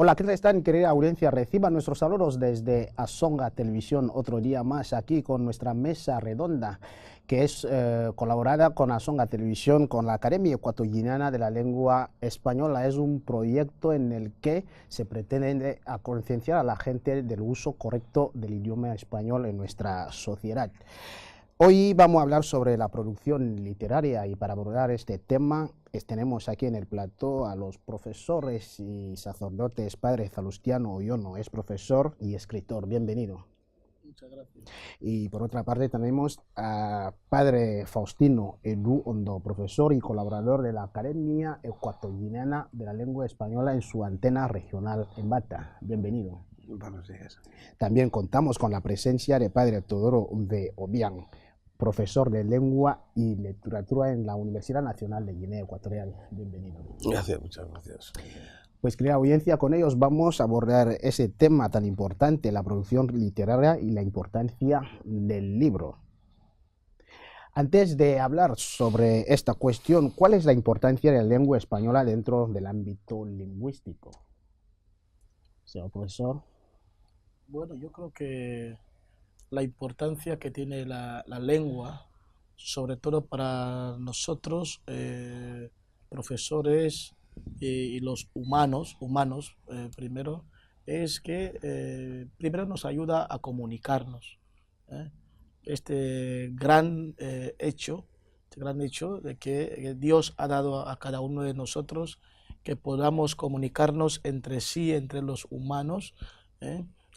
Hola, ¿qué tal están, querida audiencia? Reciban nuestros saludos desde Azonga Televisión, otro día más aquí con nuestra mesa redonda, que es colaborada con Azonga Televisión, con la Academia Ecuatoguineana de la Lengua Española. Es un proyecto en el que se pretende concienciar a la gente del uso correcto del idioma español en nuestra sociedad. Hoy vamos a hablar sobre la producción literaria y para abordar este tema tenemos aquí en el plató a los profesores y sacerdotes. Padre Salustiano Oyono es profesor y escritor. Bienvenido. Muchas gracias. Y por otra parte tenemos a Padre Faustino Edu Ondo, profesor y colaborador de la Academia Ecuatoguineana de la Lengua Española en su antena regional en Bata. Bienvenido. Buenos días. También contamos con la presencia de Padre Teodoro de Obiang, profesor de Lengua y Literatura en la Universidad Nacional de Guinea Ecuatorial. Bienvenido. Gracias, muchas gracias. Pues, querida audiencia, con ellos vamos a abordar ese tema tan importante, la producción literaria y la importancia del libro. Antes de hablar sobre esta cuestión, ¿cuál es la importancia de la lengua española dentro del ámbito lingüístico? Señor profesor. Bueno, yo creo que la importancia que tiene la lengua, sobre todo para nosotros, profesores y los humanos primero, es que primero nos ayuda a comunicarnos. ¿eh? Este gran hecho de que Dios ha dado a cada uno de nosotros que podamos comunicarnos entre sí, entre los humanos,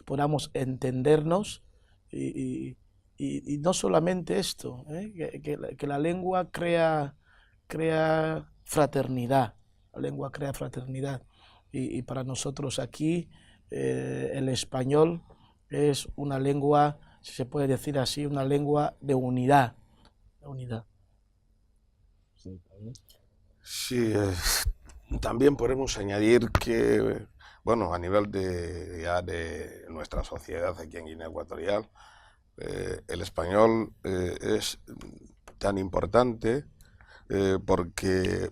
podamos entendernos y no solamente esto, que la lengua crea fraternidad, la lengua crea fraternidad y para nosotros aquí el español es una lengua, si se puede decir así, una lengua de unidad. Sí, también podemos añadir que, bueno, a nivel de nuestra sociedad aquí en Guinea Ecuatorial, el español es tan importante porque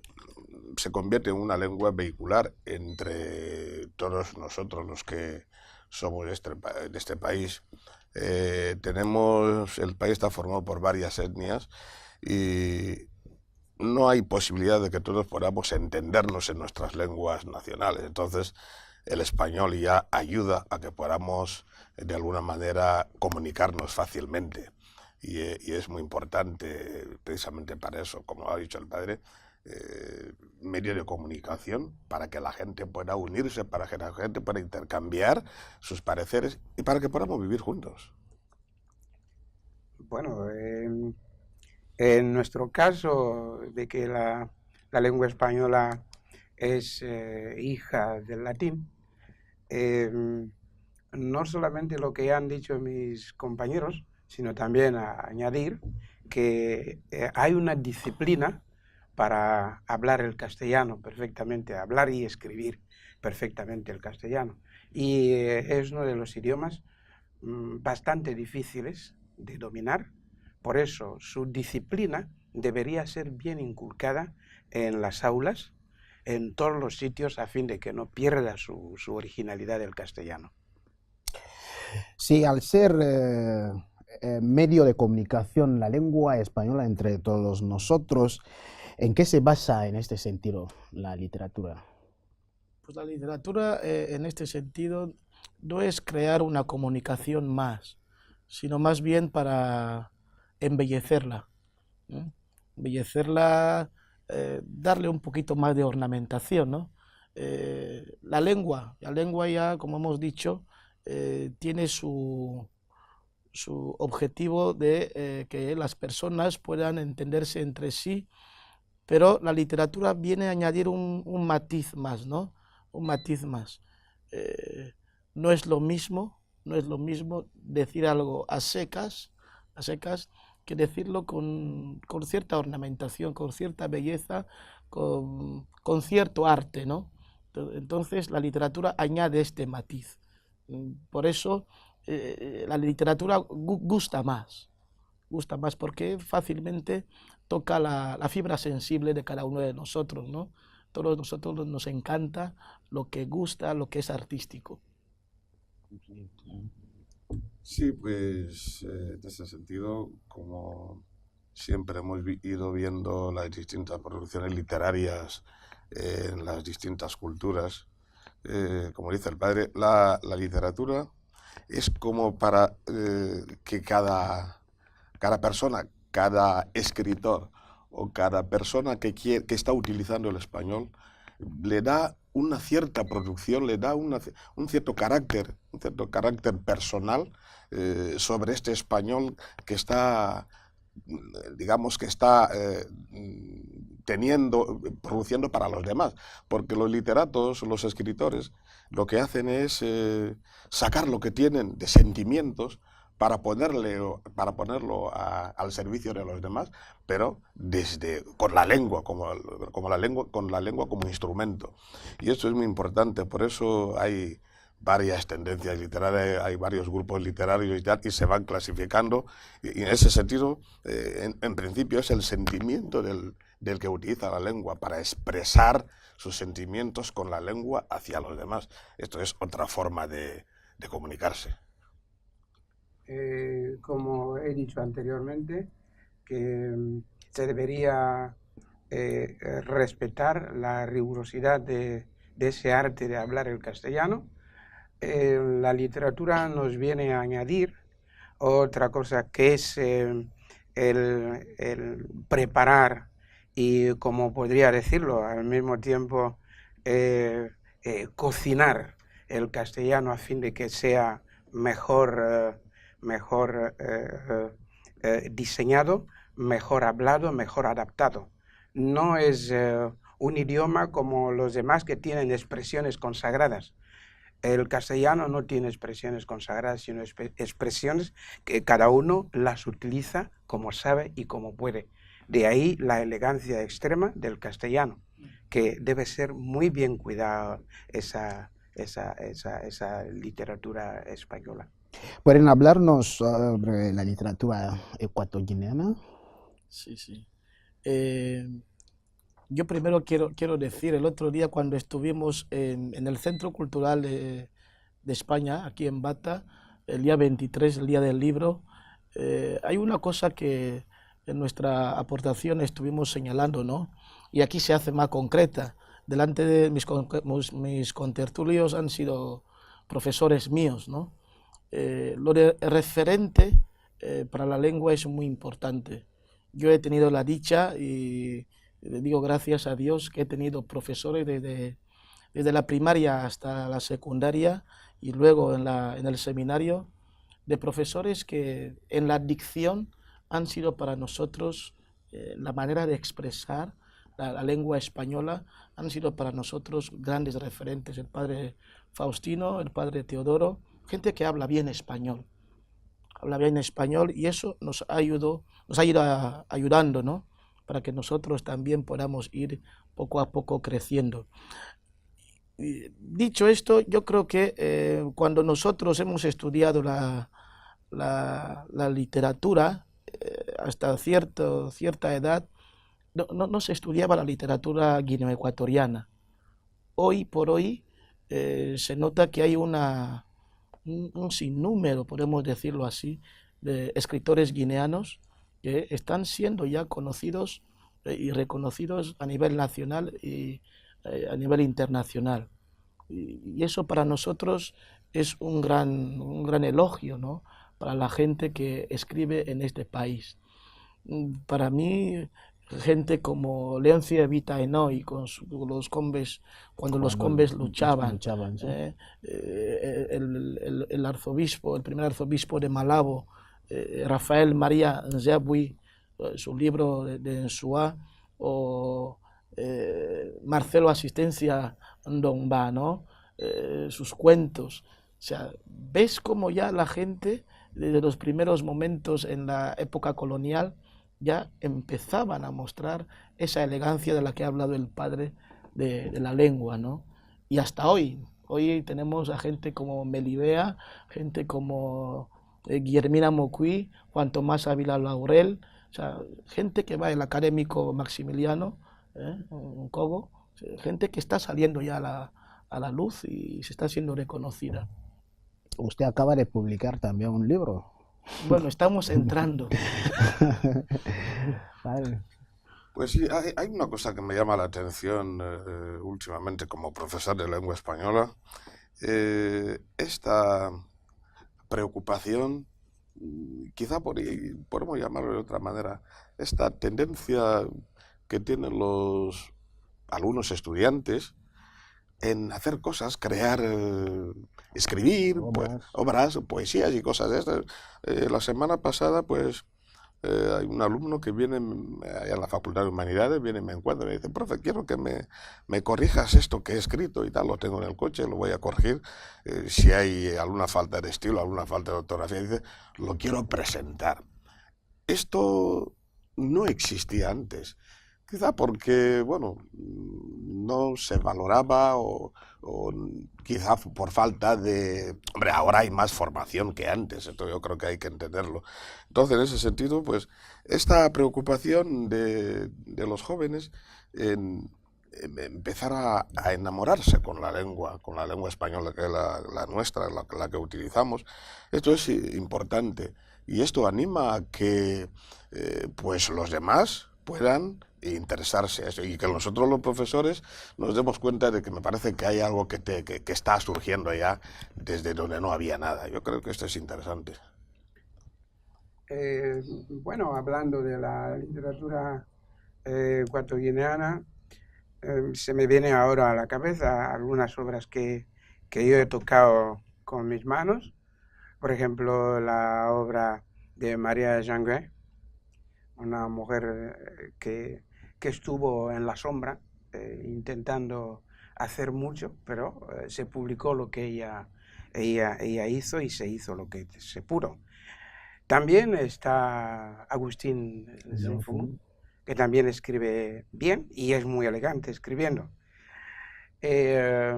se convierte en una lengua vehicular entre todos nosotros los que somos de este país. El país está formado por varias etnias y no hay posibilidad de que todos podamos entendernos en nuestras lenguas nacionales. Entonces, el español ya ayuda a que podamos, de alguna manera, comunicarnos fácilmente. Y es muy importante, precisamente para eso, como ha dicho el padre, medio de comunicación para que la gente pueda unirse, para que la gente pueda intercambiar sus pareceres y para que podamos vivir juntos. Bueno, en nuestro caso de que la lengua española es hija del latín, no solamente lo que ya han dicho mis compañeros, sino también a añadir que hay una disciplina para hablar el castellano perfectamente, hablar y escribir perfectamente el castellano. Y es uno de los idiomas bastante difíciles de dominar. Por eso su disciplina debería ser bien inculcada en las aulas, en todos los sitios, a fin de que no pierda su originalidad del castellano. Sí, al ser medio de comunicación la lengua española entre todos nosotros, ¿en qué se basa en este sentido la literatura? Pues la literatura en este sentido no es crear una comunicación más, sino más bien para embellecerla, darle un poquito más de ornamentación, ¿no? La lengua ya, como hemos dicho, tiene su objetivo de que las personas puedan entenderse entre sí, pero la literatura viene a añadir un matiz más, ¿no? Un matiz más. No es lo mismo decir algo a secas, que decirlo con cierta ornamentación, con cierta belleza, con cierto arte, ¿no? Entonces la literatura añade este matiz. Por eso la literatura gusta más porque fácilmente toca la fibra sensible de cada uno de nosotros, ¿no? todos nosotros nos encanta lo que gusta, lo que es artístico. Sí, pues en ese sentido, como siempre hemos ido viendo las distintas producciones literarias en las distintas culturas, como dice el padre, la literatura es como para que cada persona, cada escritor o cada persona que está utilizando el español le da una cierta producción, le da un cierto carácter personal sobre este español que está, digamos, que está produciendo para los demás, porque los literatos, los escritores, lo que hacen es sacar lo que tienen de sentimientos para ponerlo al servicio de los demás, pero con la lengua, con la lengua como instrumento. Y eso es muy importante, por eso hay varias tendencias literarias, hay varios grupos literarios y se van clasificando, y en ese sentido, en principio es el sentimiento del que utiliza la lengua para expresar sus sentimientos con la lengua hacia los demás. Esto es otra forma de comunicarse. Como he dicho anteriormente, que se debería respetar la rigurosidad de ese arte de hablar el castellano. La literatura nos viene a añadir otra cosa que es el preparar y, como podría decirlo, al mismo tiempo cocinar el castellano a fin de que sea mejor diseñado, mejor hablado, mejor adaptado. No es un idioma como los demás que tienen expresiones consagradas. El castellano no tiene expresiones consagradas, sino expresiones que cada uno las utiliza como sabe y como puede. De ahí la elegancia extrema del castellano, que debe ser muy bien cuidada esa literatura española. ¿Pueden hablarnos sobre la literatura ecuatoguineana? Sí, sí. Yo primero quiero decir, el otro día cuando estuvimos en el Centro Cultural de España, aquí en Bata, el día 23, el día del libro, hay una cosa que en nuestra aportación estuvimos señalando, ¿no? Y aquí se hace más concreta. Delante de mis contertulios han sido profesores míos, ¿no? Lo de referente para la lengua es muy importante. Yo he tenido la dicha y le digo gracias a Dios que he tenido profesores desde la primaria hasta la secundaria y luego en el seminario, de profesores que en la dicción han sido para nosotros la manera de expresar la lengua española, han sido para nosotros grandes referentes. El padre Faustino, el padre Teodoro, gente que habla bien español y eso nos ha ido ayudando, ¿no? Para que nosotros también podamos ir poco a poco creciendo. Y dicho esto, yo creo que cuando nosotros hemos estudiado la literatura, hasta cierta edad, no se estudiaba la literatura guineoecuatoriana. Hoy por hoy se nota que hay un sinnúmero, podemos decirlo así, de escritores guineanos que están siendo ya conocidos y reconocidos a nivel nacional y a nivel internacional. Y eso para nosotros es un gran elogio, ¿no? Para la gente que escribe en este país. Para mí, gente como Leoncio Evita Enoy con los combes, cuando los combes luchaban, ¿Sí? el primer arzobispo de Malabo, Rafael María Nzabui, su libro de Nsua, o Marcelo Asistencia Ndomba, ¿no? Sus cuentos. O sea, ves cómo ya la gente, desde los primeros momentos en la época colonial, ya empezaban a mostrar esa elegancia de la que ha hablado el padre de la lengua, ¿no? Y hasta hoy tenemos a gente como Melibea, gente como Guillermina Mocuí, Juan Tomás Ávila Laurel, o sea, gente que va, el académico Maximiliano, un Cogo, o gente que está saliendo ya a la luz y se está siendo reconocida. Usted acaba de publicar también un libro. Bueno, estamos entrando. Vale. Pues sí, hay una cosa que me llama la atención últimamente como profesor de lengua española, esta preocupación, quizá podemos llamarlo de otra manera, esta tendencia que tienen los alumnos estudiantes en hacer cosas, crear, escribir, obras, poesías y cosas de estas. La semana pasada, pues, hay un alumno que viene allá en la Facultad de Humanidades, viene y me encuentra y me dice, profe, quiero que me corrijas esto que he escrito y tal, lo tengo en el coche, lo voy a corregir. Si hay alguna falta de estilo, alguna falta de ortografía, dice, lo quiero presentar. Esto no existía antes. Quizá porque, bueno, no se valoraba o quizá por falta de... Hombre, ahora hay más formación que antes, esto yo creo que hay que entenderlo. Entonces, en ese sentido, pues, esta preocupación de los jóvenes en empezar a enamorarse con la lengua española, que es la nuestra, la que utilizamos, esto es importante. Y esto anima a que, pues, los demás puedan interesarse a eso y que nosotros los profesores nos demos cuenta de que me parece que hay algo que está surgiendo ya desde donde no había nada. Yo creo que esto es interesante. Bueno, hablando de la literatura ecuatoguineana, se me viene ahora a la cabeza algunas obras que yo he tocado con mis manos. Por ejemplo, la obra de María Jangué, una mujer que estuvo en la sombra intentando hacer mucho, pero se publicó lo que ella hizo y se hizo lo que se pudo. También está Agustín Zenfumo, que también escribe bien y es muy elegante escribiendo. Está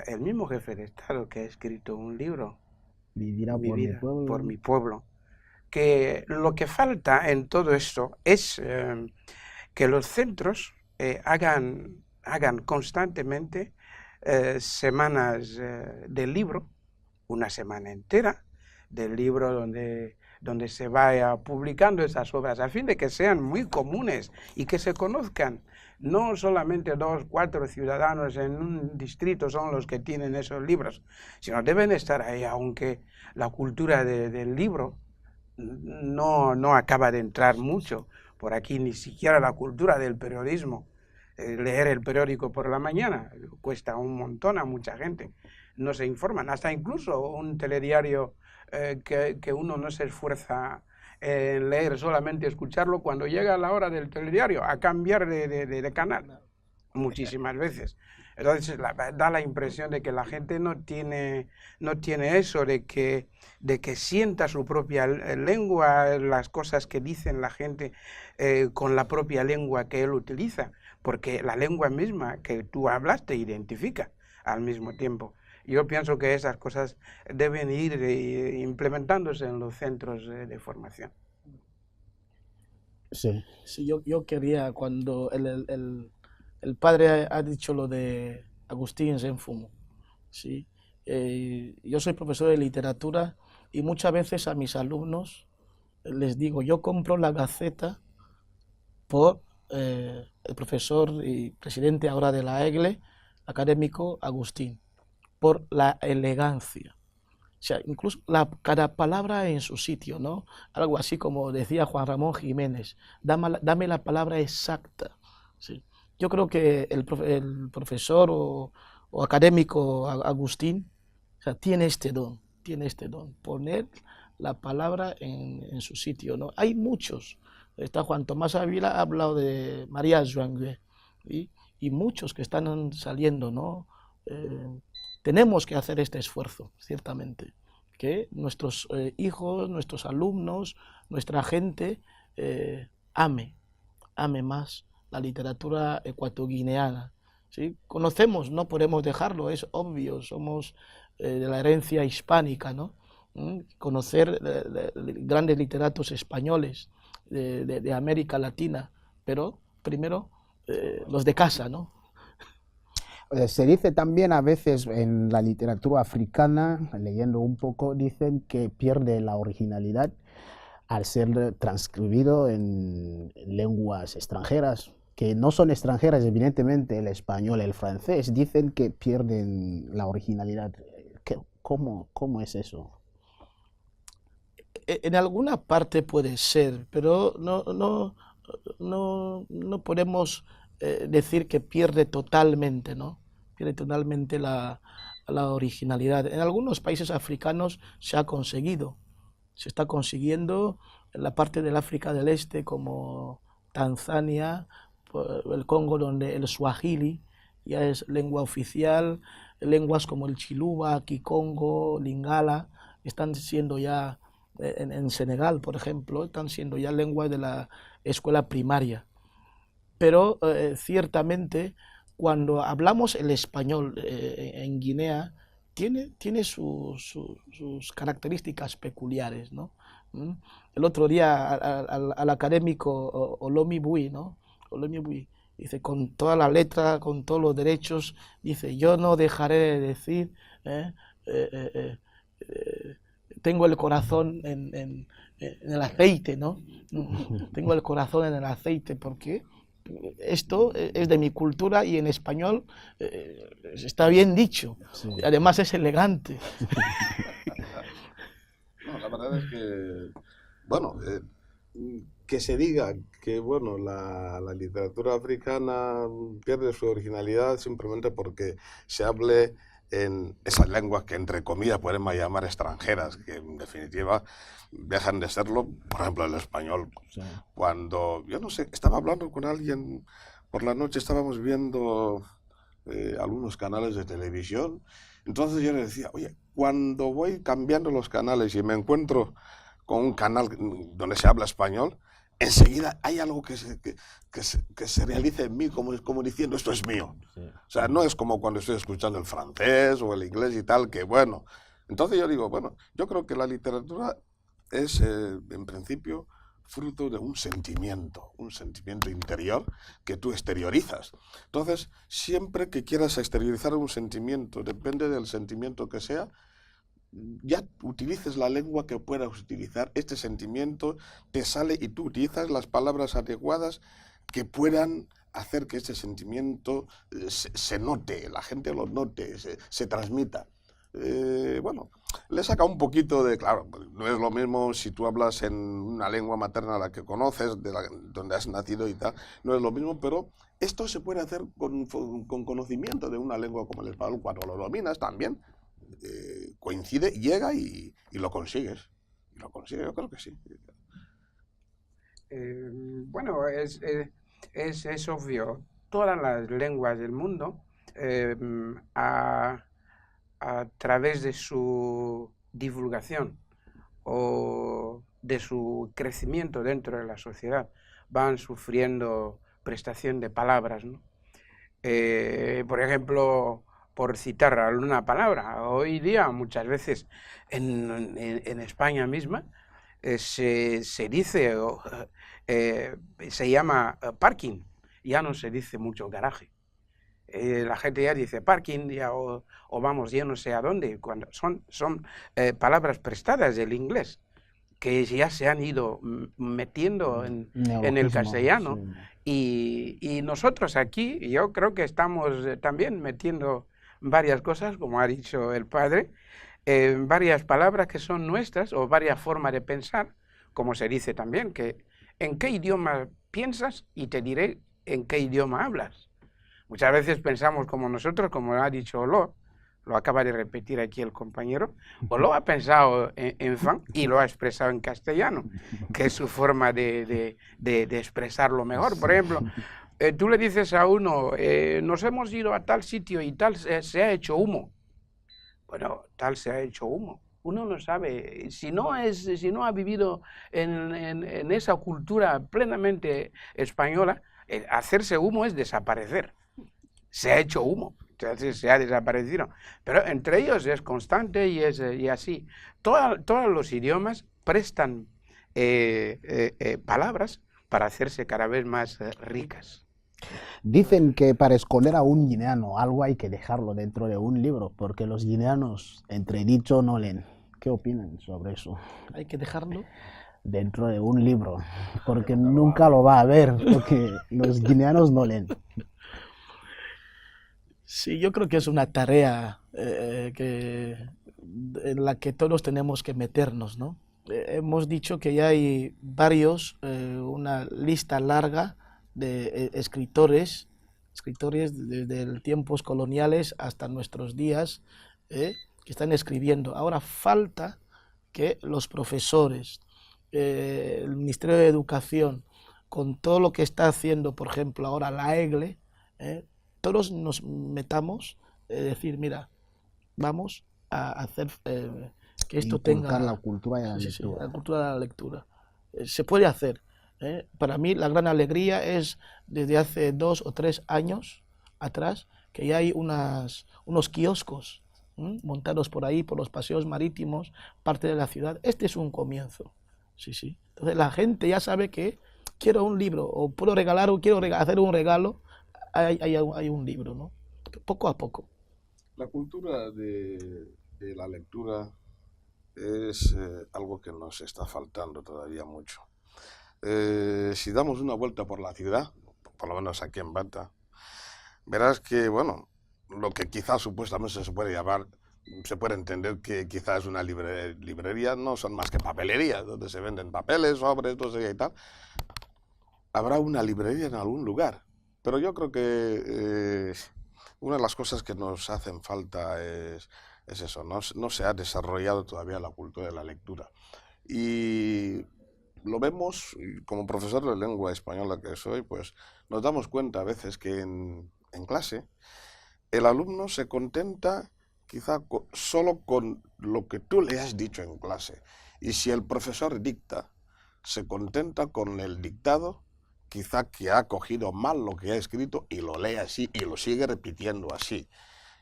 el mismo jefe de Estado que ha escrito un libro, Vivirá por mi pueblo, que lo que falta en todo esto es que los centros hagan constantemente semanas del libro, una semana entera del libro donde se vaya publicando esas obras, a fin de que sean muy comunes y que se conozcan. No solamente 2, 4 ciudadanos en un distrito son los que tienen esos libros, sino deben estar ahí, aunque la cultura del libro no acaba de entrar mucho por aquí, ni siquiera la cultura del periodismo. Leer el periódico por la mañana cuesta un montón a mucha gente. No se informan, hasta incluso un telediario que uno no se esfuerza en leer, solamente escucharlo cuando llega la hora del telediario, a cambiar de canal muchísimas veces. Entonces da la impresión de que la gente no tiene eso, de que sienta su propia lengua, las cosas que dicen la gente con la propia lengua que él utiliza, porque la lengua misma que tú hablas te identifica al mismo tiempo. Yo pienso que esas cosas deben ir implementándose en los centros de formación. Sí. Sí, yo quería, cuando el padre ha dicho lo de Agustín Zenfumo, ¿sí? Yo soy profesor de literatura y muchas veces a mis alumnos les digo, yo compro la Gaceta por el profesor y presidente ahora de la EGLE, académico Agustín, por la elegancia. O sea, incluso cada palabra en su sitio, ¿no? Algo así como decía Juan Ramón Jiménez, dame la palabra exacta, ¿sí? Yo creo que el profesor o académico Agustín, o sea, tiene este don, poner la palabra en su sitio, ¿no? Hay muchos. Está Juan Tomás Ávila, ha hablado de María Jangué, ¿sí? Y muchos que están saliendo, ¿no? Tenemos que hacer este esfuerzo, ciertamente, que nuestros hijos, nuestros alumnos, nuestra gente ame más la literatura ecuatoguineana, ¿sí? Conocemos, no podemos dejarlo, es obvio, somos de la herencia hispánica, ¿no? Conocer grandes literatos españoles de América Latina, pero primero los de casa, ¿no? Se dice también a veces en la literatura africana, leyendo un poco, dicen que pierde la originalidad al ser transcribido en lenguas extranjeras, que no son extranjeras, evidentemente, el español, el francés, dicen que pierden la originalidad. ¿Cómo es eso? En alguna parte puede ser, pero no podemos decir que pierde totalmente, ¿no? Pierde totalmente la originalidad. En algunos países africanos se ha conseguido, se está consiguiendo en la parte del África del Este, como Tanzania, el Congo, donde el Swahili ya es lengua oficial, lenguas como el Chiluba, Kikongo, Lingala, están siendo ya, en Senegal, por ejemplo, están siendo ya lenguas de la escuela primaria. Pero ciertamente, cuando hablamos el español en Guinea, tiene sus características peculiares, ¿no? El otro día al académico Olomi Bui, ¿no? Olomi Bui dice, con toda la letra, con todos los derechos, dice, yo no dejaré de decir, tengo el corazón en el aceite, ¿no? Tengo el corazón en el aceite, porque esto es de mi cultura y en español está bien dicho. Sí. Además es elegante. No, la verdad es que, bueno, que se diga que, bueno, la literatura africana pierde su originalidad simplemente porque se hable en esas lenguas que entre comillas podemos llamar extranjeras, que en definitiva dejan de serlo, por ejemplo el español. Sí. Cuando, yo no sé, estaba hablando con alguien por la noche, estábamos viendo algunos canales de televisión, entonces yo le decía, oye, cuando voy cambiando los canales y me encuentro con un canal donde se habla español, enseguida hay algo que se realiza en mí como diciendo, esto es mío. Sí. O sea, no es como cuando estoy escuchando el francés o el inglés y tal, que bueno. Entonces yo digo, bueno, yo creo que la literatura es, en principio, fruto de un sentimiento interior que tú exteriorizas. Entonces, siempre que quieras exteriorizar un sentimiento, depende del sentimiento que sea, ya utilices la lengua que puedas utilizar, este sentimiento te sale y tú utilizas las palabras adecuadas que puedan hacer que este sentimiento se note, la gente lo note, se transmita. Bueno, le saca un poquito de, claro, no es lo mismo si tú hablas en una lengua materna la que conoces, donde has nacido y tal, no es lo mismo, pero esto se puede hacer con conocimiento de una lengua como el español, cuando lo dominas también. Coincide, llega y lo consigues. Y lo consigues, yo creo que sí. Bueno, es obvio. Todas las lenguas del mundo, a través de su divulgación o de su crecimiento dentro de la sociedad, van sufriendo prestación de palabras, ¿no? Por ejemplo, por citar alguna palabra, hoy día muchas veces en España misma se dice, se llama parking, ya no se dice mucho garaje. La gente ya dice parking ya, o vamos, yo no sé a dónde, cuando son palabras prestadas del inglés, que ya se han ido metiendo en el castellano. Sí. Y nosotros aquí, yo creo que estamos también metiendo varias cosas, como ha dicho el padre, varias palabras que son nuestras o varias formas de pensar, como se dice también, que en qué idioma piensas y te diré en qué idioma hablas. Muchas veces pensamos como nosotros, como ha dicho Olo, lo acaba de repetir aquí el compañero, Olo ha pensado en fan y lo ha expresado en castellano, que es su forma de expresarlo mejor. Por ejemplo, tú le dices a uno, nos hemos ido a tal sitio y tal se ha hecho humo. Bueno, tal se ha hecho humo. Uno no sabe, si no ha vivido en esa cultura plenamente española, hacerse humo es desaparecer. Se ha hecho humo, se ha desaparecido. Pero entre ellos es constante y así. Todos los idiomas prestan palabras para hacerse cada vez más ricas. Dicen que para esconder a un guineano algo hay que dejarlo dentro de un libro, porque los guineanos, entre dicho, no leen. ¿Qué opinan sobre eso? Hay que dejarlo. Dentro de un libro, porque nunca lo va a ver, porque los guineanos no leen. Sí, yo creo que es una tarea en la que todos tenemos que meternos, ¿no? Hemos dicho que ya hay una lista larga de escritores desde tiempos coloniales hasta nuestros días, que están escribiendo. Ahora falta que los profesores, el Ministerio de Educación, con todo lo que está haciendo, por ejemplo, ahora la EGLE, todos nos metamos, decir, mira, vamos a hacer que esto Inculcar la tenga cultura de la sí, sí, lectura. la cultura de la lectura. Se puede hacer. Para mí la gran alegría es desde hace 2 o 3 años atrás que ya hay unos kioscos montados por ahí, por los paseos marítimos, parte de la ciudad. Este es un comienzo. Sí, sí. Entonces la gente ya sabe que quiero un libro o puedo regalar o quiero hacer un regalo, hay un libro, ¿no? Poco a poco. La cultura de la lectura es algo que nos está faltando todavía mucho. Si damos una vuelta por la ciudad, por lo menos aquí en Bata, verás que, bueno, lo que quizás supuestamente se puede llamar, se puede entender que quizás una librería no son más que papelerías, donde se venden papeles, sobres, todo eso y tal. Habrá una librería en algún lugar, pero yo creo que una de las cosas que nos hacen falta es eso, no se ha desarrollado todavía la cultura de la lectura. Y lo vemos, y como profesor de lengua española que soy, pues nos damos cuenta a veces que en clase el alumno se contenta quizá solo con lo que tú le has dicho en clase. Y si el profesor dicta, se contenta con el dictado, quizá que ha cogido mal lo que ha escrito y lo lee así y lo sigue repitiendo así.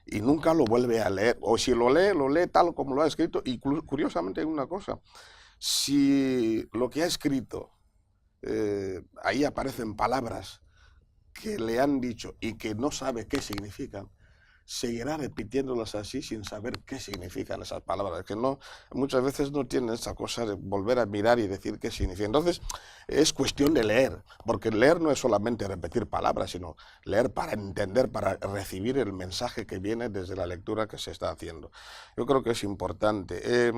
Y nunca lo vuelve a leer. O si lo lee tal como lo ha escrito. Y curiosamente hay una cosa. Si lo que ha escrito, ahí aparecen palabras que le han dicho y que no sabe qué significan, seguirá repitiéndolas así sin saber qué significan esas palabras, que no, muchas veces no tienen esa cosa de volver a mirar y decir qué significa. Entonces, es cuestión de leer, porque leer no es solamente repetir palabras, sino leer para entender, para recibir el mensaje que viene desde la lectura que se está haciendo. Yo creo que es importante.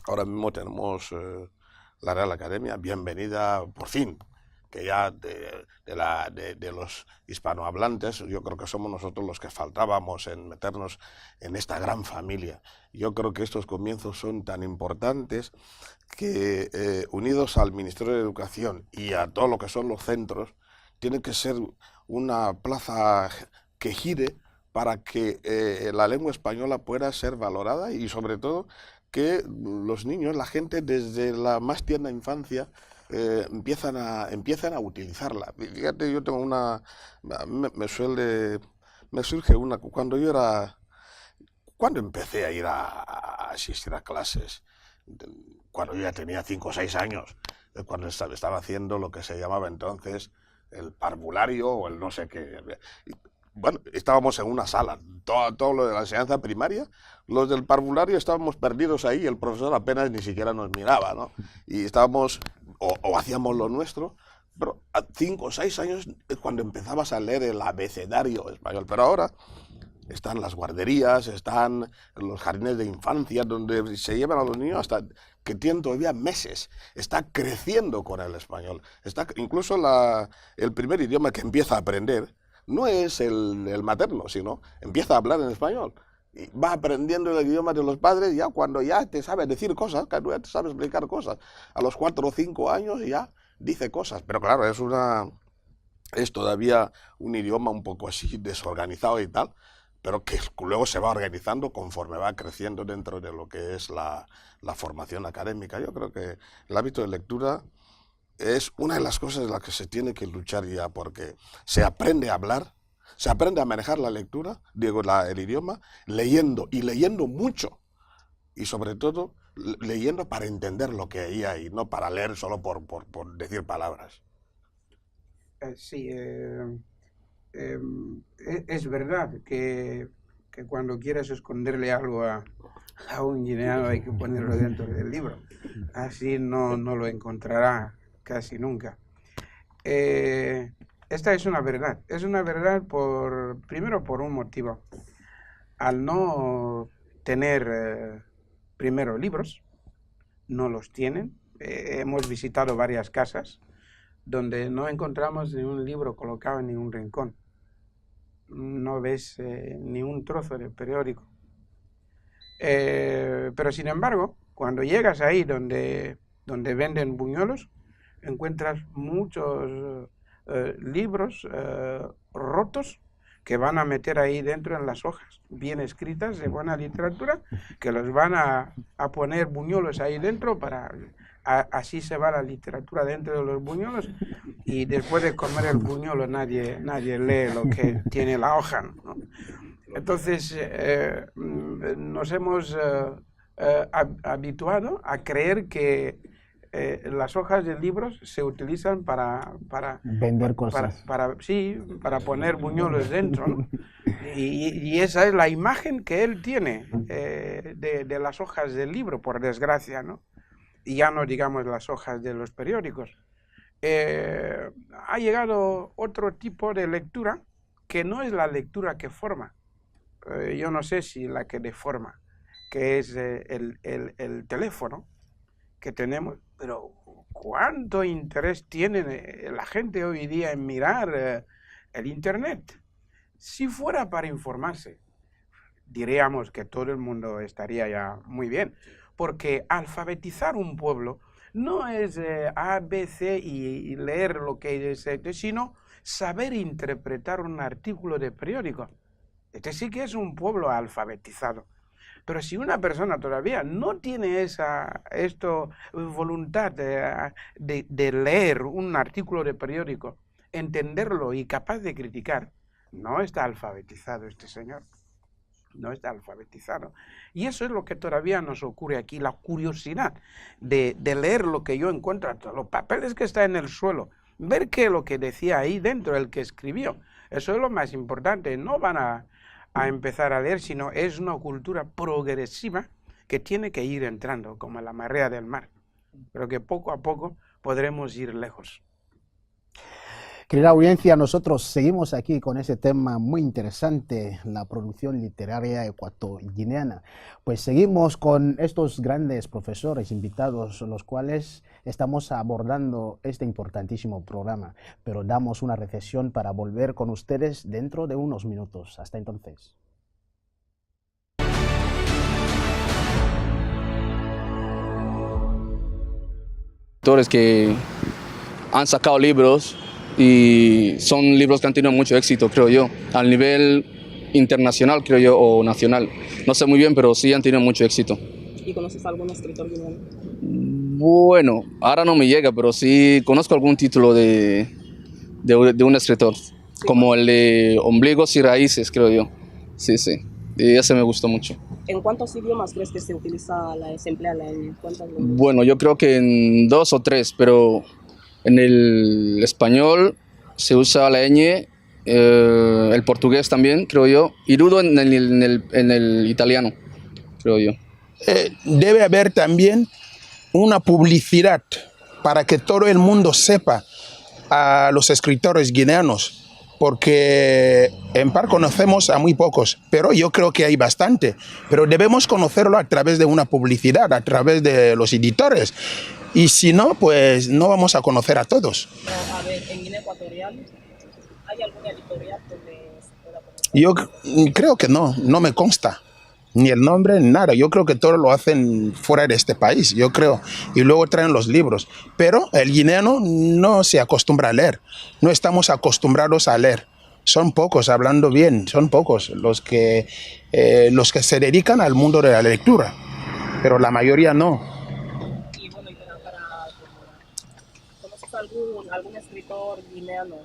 Ahora mismo tenemos la Real Academia, bienvenida por fin, que ya de los hispanohablantes, yo creo que somos nosotros los que faltábamos en meternos en esta gran familia. Yo creo que estos comienzos son tan importantes que unidos al Ministerio de Educación y a todo lo que son los centros, tiene que ser una plaza que gire para que la lengua española pueda ser valorada y sobre todo que los niños, la gente desde la más tierna infancia, empiezan a utilizarla. Fíjate, yo tengo me surge una, cuando empecé a ir a asistir a clases, cuando yo ya tenía 5 o 6 años, cuando estaba haciendo lo que se llamaba entonces el parvulario o el no sé qué. Bueno, estábamos en una sala, todo lo de la enseñanza primaria, los del parvulario estábamos perdidos ahí, el profesor apenas ni siquiera nos miraba, ¿no? Y estábamos, o hacíamos lo nuestro, pero a 5 o 6 años es cuando empezabas a leer el abecedario español, pero ahora están las guarderías, están los jardines de infancia, donde se llevan a los niños hasta que tienen todavía meses, está creciendo con el español, incluso el primer idioma que empieza a aprender, no es el materno, sino empieza a hablar en español. Y va aprendiendo el idioma de los padres ya cuando ya te sabes decir cosas, cuando ya te sabes explicar cosas. A los 4 o 5 años ya dice cosas. Pero claro, es todavía un idioma un poco así desorganizado y tal, pero que luego se va organizando conforme va creciendo dentro de lo que es la formación académica. Yo creo que el hábito de lectura es una de las cosas de las que se tiene que luchar ya, porque se aprende a hablar, se aprende a manejar la lectura, el idioma, leyendo mucho, y sobre todo leyendo para entender lo que hay ahí, no para leer solo por decir palabras. Sí, es verdad que cuando quieres esconderle algo a un guineano hay que ponerlo dentro del libro. Así no lo encontrará casi nunca. Esta es una verdad. Es una verdad primero por un motivo. Al no tener primero libros, no los tienen. Hemos visitado varias casas donde no encontramos ni un libro colocado en ningún rincón. No ves ni un trozo de periódico. Pero sin embargo, cuando llegas ahí donde venden buñuelos, encuentras muchos libros rotos que van a meter ahí dentro en las hojas, bien escritas, de buena literatura, que los van a poner buñuelos ahí dentro así se va la literatura dentro de los buñuelos, y después de comer el buñuelo nadie lee lo que tiene la hoja, ¿no? Entonces nos hemos habituado a creer que las hojas de libros se utilizan para vender cosas. Para poner buñuelos dentro, ¿no? Y esa es la imagen que él tiene de las hojas del libro, por desgracia, ¿no? Y ya no digamos las hojas de los periódicos. Ha llegado otro tipo de lectura que no es la lectura que forma. Yo no sé si la que deforma, que es el teléfono que tenemos, pero ¿cuánto interés tiene la gente hoy día en mirar el Internet? Si fuera para informarse, diríamos que todo el mundo estaría ya muy bien, porque alfabetizar un pueblo no es A, B, C y leer lo que es, sino saber interpretar un artículo de periódico. Este sí que es un pueblo alfabetizado. Pero si una persona todavía no tiene voluntad de leer un artículo de periódico, entenderlo y capaz de criticar, no está alfabetizado este señor. No está alfabetizado. Y eso es lo que todavía nos ocurre aquí, la curiosidad de leer lo que yo encuentro, los papeles que están en el suelo, ver qué es lo que decía ahí dentro, el que escribió. Eso es lo más importante. No van a empezar a leer, sino es una cultura progresiva que tiene que ir entrando, como la marea del mar, pero que poco a poco podremos ir lejos. Querida audiencia, nosotros seguimos aquí con ese tema muy interesante, la producción literaria ecuatoguineana. Pues seguimos con estos grandes profesores invitados, los cuales estamos abordando este importantísimo programa, pero damos una recesión para volver con ustedes dentro de unos minutos. Hasta entonces. Autores que han sacado libros y son libros que han tenido mucho éxito, creo yo, a nivel internacional, creo yo, o nacional. No sé muy bien, pero sí han tenido mucho éxito. ¿Y conoces algún escritor guineano? Bueno, ahora no me llega, pero sí conozco algún título de un escritor, sí, como el de Ombligos y Raíces, creo yo. Sí, sí, y ese me gustó mucho. ¿En cuántos idiomas crees que se emplea la ñ? Bueno, yo creo que en 2 o 3, pero en el español se usa la ñ, el portugués también, creo yo, y dudo en el italiano, creo yo. Debe haber también una publicidad para que todo el mundo sepa a los escritores guineanos, porque en par conocemos a muy pocos, pero yo creo que hay bastante, pero debemos conocerlo a través de una publicidad, a través de los editores. Y si no, pues no vamos a conocer a todos. A ver, en Guinea Ecuatorial, ¿hay alguna editorial donde se pueda conocer? Yo creo que no me consta. Ni el nombre, ni nada. Yo creo que todo lo hacen fuera de este país, yo creo. Y luego traen los libros. Pero el guineano no se acostumbra a leer. No estamos acostumbrados a leer. Son pocos, hablando bien, son pocos los que se dedican al mundo de la lectura. Pero la mayoría no. Y bueno, ¿conoces algún escritor guineano?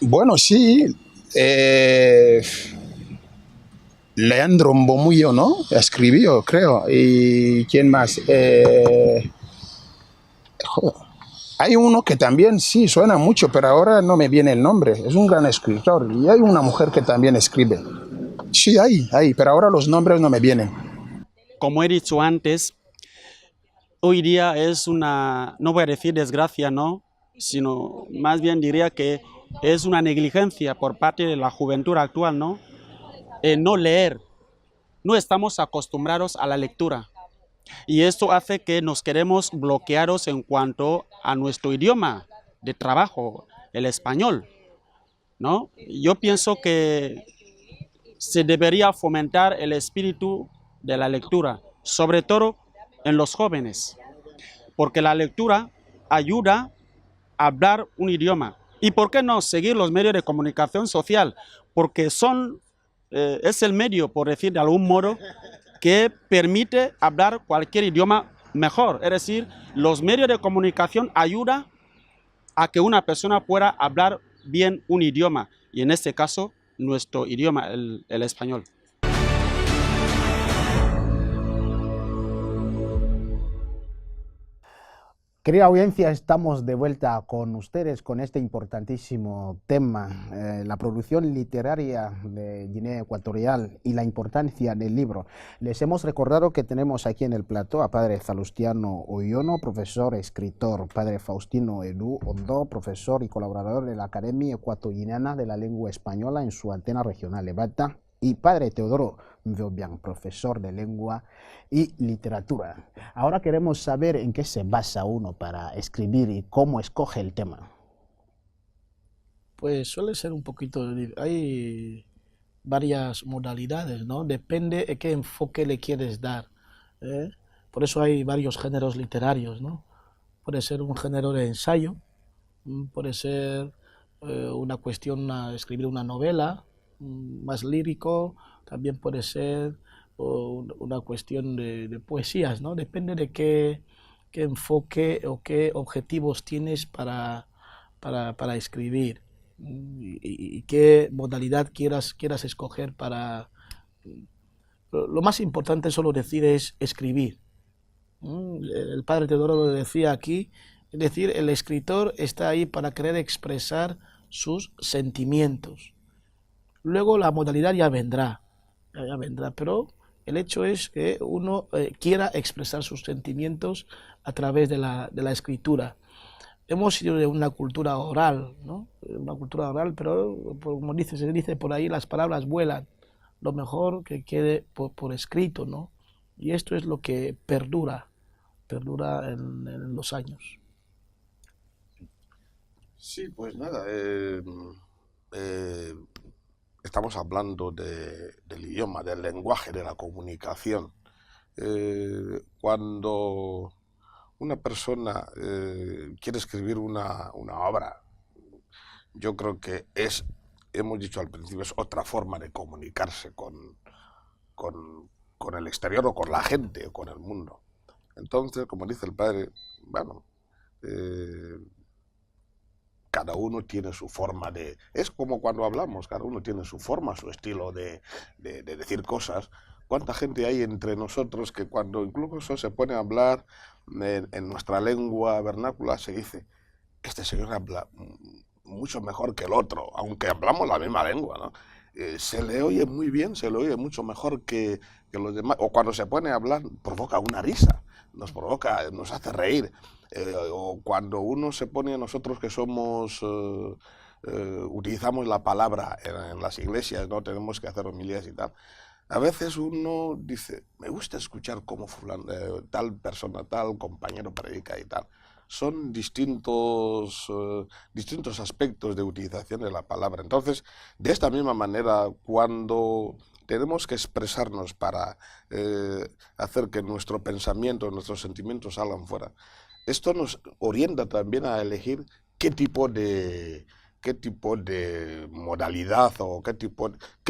Bueno, sí. Leandro Mbomuyo, ¿no? Escribió, creo. ¿Y quién más? Hay uno que también sí suena mucho, pero ahora no me viene el nombre. Es un gran escritor. Y hay una mujer que también escribe. Sí, hay, pero ahora los nombres no me vienen. Como he dicho antes, hoy día es una, no voy a decir desgracia, ¿no? Sino más bien diría que es una negligencia por parte de la juventud actual, ¿no? No leer. No estamos acostumbrados a la lectura. Y esto hace que nos quedemos bloqueados en cuanto a nuestro idioma de trabajo, el español, ¿no? Yo pienso que se debería fomentar el espíritu de la lectura, sobre todo en los jóvenes, porque la lectura ayuda a hablar un idioma. ¿Y por qué no seguir los medios de comunicación social? Porque es el medio, por decir de algún modo, que permite hablar cualquier idioma mejor. Es decir, los medios de comunicación ayudan a que una persona pueda hablar bien un idioma, y en este caso, nuestro idioma, el español. Querida audiencia, estamos de vuelta con ustedes con este importantísimo tema, la producción literaria de Guinea Ecuatorial y la importancia del libro. Les hemos recordado que tenemos aquí en el plató a padre Salustiano Oyono, profesor, escritor, padre Faustino Edu Ondo, profesor y colaborador de la Academia Ecuatoguineana de la Lengua Española en su antena regional Ebata, y padre Teodoro Nzobian, profesor de lengua y literatura. Ahora queremos saber en qué se basa uno para escribir y cómo escoge el tema. Pues suele ser un poquito, hay varias modalidades, ¿no? Depende de qué enfoque le quieres dar, ¿eh? Por eso hay varios géneros literarios, ¿no? Puede ser un género de ensayo, puede ser una cuestión, escribir una novela, más lírico, también puede ser una cuestión de poesías, ¿no? Depende de qué enfoque o qué objetivos tienes para escribir y qué modalidad quieras escoger para... Lo más importante, solo decir, es escribir. El padre Teodoro lo decía aquí, es decir, el escritor está ahí para querer expresar sus sentimientos. Luego la modalidad ya vendrá, pero el hecho es que uno quiera expresar sus sentimientos a través de la escritura. Hemos sido de una cultura oral, ¿no? Una cultura oral, pero como se dice por ahí, las palabras vuelan. Lo mejor que quede por escrito, ¿no? Y esto es lo que perdura en los años. Sí, pues nada, estamos hablando del idioma, del lenguaje, de la comunicación. Cuando una persona quiere escribir una obra, yo creo que hemos dicho al principio, es otra forma de comunicarse con el exterior o con la gente o con el mundo. Entonces, como dice el padre, bueno, cada uno tiene su forma de... Es como cuando hablamos, cada uno tiene su forma, su estilo de decir cosas. ¿Cuánta gente hay entre nosotros que cuando incluso se pone a hablar en nuestra lengua vernácula se dice, este señor habla mucho mejor que el otro, aunque hablamos la misma lengua, ¿no? Se le oye muy bien, se le oye mucho mejor que los demás. O cuando se pone a hablar provoca una risa, nos hace reír. O cuando uno se pone, nosotros que somos, utilizamos la palabra en las iglesias, no tenemos que hacer homilías y tal, a veces uno dice, me gusta escuchar cómo tal persona, tal compañero predica y tal. Son distintos aspectos de utilización de la palabra. Entonces, de esta misma manera, cuando tenemos que expresarnos para hacer que nuestro pensamiento, nuestros sentimientos salgan fuera, esto nos orienta también a elegir qué tipo de modalidad o qué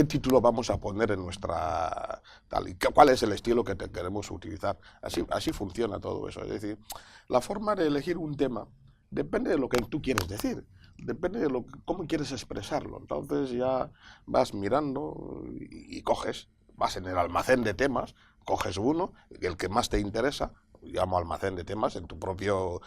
título vamos a poner en nuestra tal, y cuál es el estilo que queremos utilizar. Así funciona todo eso. Es decir, la forma de elegir un tema depende de lo que tú quieres decir, depende de cómo quieres expresarlo. Entonces ya vas mirando y coges, vas en el almacén de temas, coges uno, el que más te interesa, llamo almacén de temas, en tu propio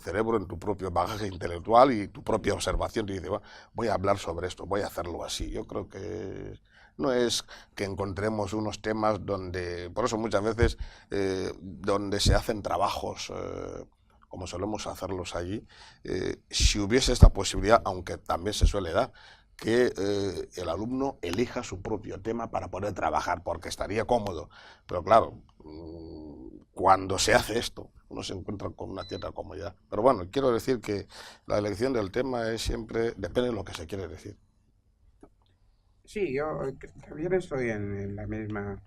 cerebro, en tu propio bagaje intelectual y tu propia observación. Y dices, voy a hablar sobre esto, voy a hacerlo así. Yo creo que no es que encontremos unos temas donde, por eso muchas veces, donde se hacen trabajos, como solemos hacerlos allí, si hubiese esta posibilidad, aunque también se suele dar, que el alumno elija su propio tema para poder trabajar, porque estaría cómodo. Pero claro, cuando se hace esto, uno se encuentra con una cierta comodidad. Pero bueno, quiero decir que la elección del tema es siempre, depende de lo que se quiere decir. Sí, yo también estoy en la misma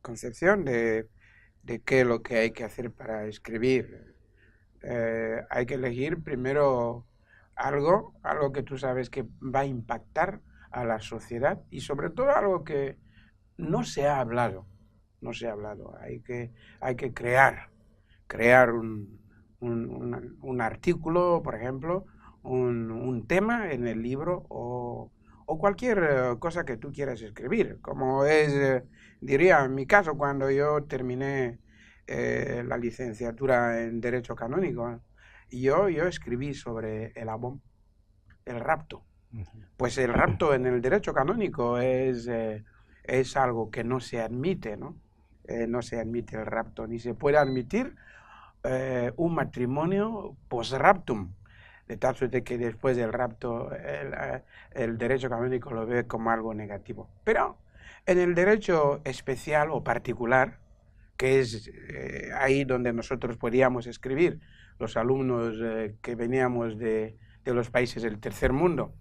concepción de qué es lo que hay que hacer para escribir. Hay que elegir primero algo que tú sabes que va a impactar a la sociedad y sobre todo algo que no se ha hablado. Hay que crear un artículo, por ejemplo, un tema en el libro o cualquier cosa que tú quieras escribir, como es, diría en mi caso, cuando yo terminé la licenciatura en Derecho Canónico, yo escribí sobre el abom, el rapto. Pues el rapto en el Derecho Canónico es algo que no se admite, ¿no? No se admite el rapto, ni se puede admitir un matrimonio post-raptum, de tal suerte que después del rapto el derecho canónico lo ve como algo negativo. Pero en el derecho especial o particular, que es ahí donde nosotros podíamos escribir, los alumnos que veníamos de los países del tercer mundo,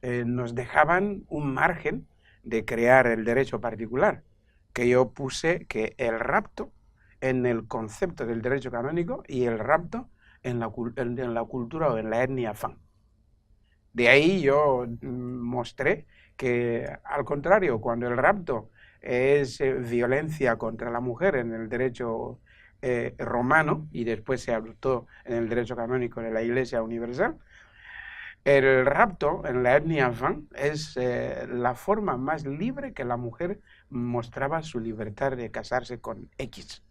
nos dejaban un margen de crear el derecho particular, que yo puse que el rapto en el concepto del derecho canónico y el rapto en la cultura o en la etnia Fang. De ahí yo mostré que, al contrario, cuando el rapto es violencia contra la mujer en el derecho romano y después se adoptó en el derecho canónico de la Iglesia Universal, el rapto en la etnia Fang es la forma más libre que la mujer mostraba su libertad de casarse con X.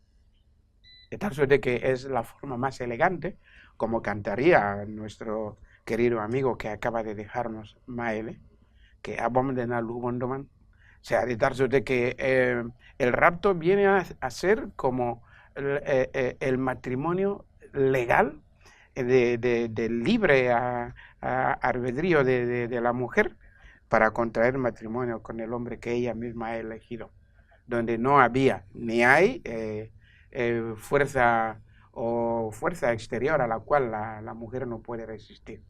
De tal suerte que es la forma más elegante, como cantaría nuestro querido amigo que acaba de dejarnos, Maele, que abomdena lubondoman. O sea, de tal suerte que el rapto viene a ser como el matrimonio legal de libre albedrío de la mujer para contraer matrimonio con el hombre que ella misma ha elegido, donde no había ni hay fuerza exterior a la cual la mujer no puede resistir.